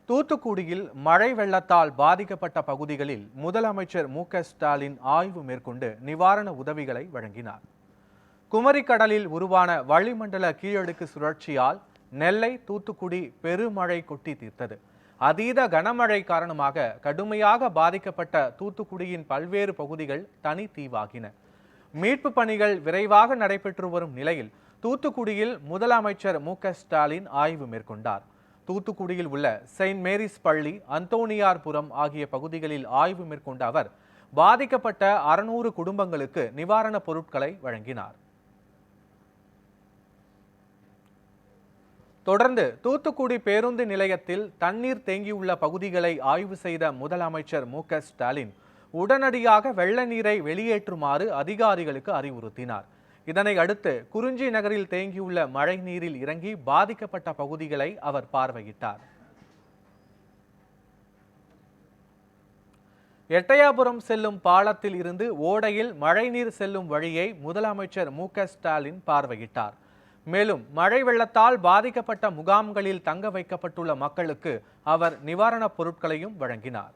தூத்துக்குடியில் மழை வெள்ளத்தால் பாதிக்கப்பட்ட பகுதிகளில் முதலமைச்சர் மு.க.ஸ்டாலின் ஆய்வு மேற்கொண்டு நிவாரண உதவிகளை வழங்கினார். குமரிக்கடலில் உருவான வளிமண்டல கீழடுக்கு சுழற்சியால் நெல்லை, தூத்துக்குடி பெருமழை கொட்டி தீர்த்தது. அதீத கனமழை காரணமாக கடுமையாக பாதிக்கப்பட்ட தூத்துக்குடியின் பல்வேறு பகுதிகள் தனித்தீவாகின. மீட்பு பணிகள் விரைவாக நடைபெற்று வரும் நிலையில் தூத்துக்குடியில் முதலமைச்சர் மு.க.ஸ்டாலின் ஆய்வு மேற்கொண்டார். தூத்துக்குடியில் உள்ள செயின்ட் மேரிஸ் பள்ளி, அந்தோனியார்புரம் ஆகிய பகுதிகளில் ஆய்வு மேற்கொண்ட அவர் பாதிக்கப்பட்ட 600 குடும்பங்களுக்கு நிவாரணப் பொருட்களை வழங்கினார். தொடர்ந்து தூத்துக்குடி பேருந்து நிலையத்தில் தண்ணீர் தேங்கியுள்ள பகுதிகளை ஆய்வு செய்த முதலமைச்சர் மு.க.ஸ்டாலின் உடனடியாக வெள்ள நீரை வெளியேற்றுமாறு அதிகாரிகளுக்கு அறிவுறுத்தினார். இதனை அடுத்து குறிஞ்சி நகரில் தேங்கியுள்ள மழை நீரில் இறங்கி பாதிக்கப்பட்ட பகுதிகளை அவர் பார்வையிட்டார். எட்டயாபுரம் செல்லும் பாலத்தில் இருந்து ஓடையில் மழைநீர் செல்லும் வழியை முதலமைச்சர் மு.க.ஸ்டாலின் பார்வையிட்டார். மேலும் மழை வெள்ளத்தால் பாதிக்கப்பட்ட முகாம்களில் தங்க வைக்கப்பட்டுள்ள மக்களுக்கு அவர் நிவாரணப் பொருட்களையும் வழங்கினார்.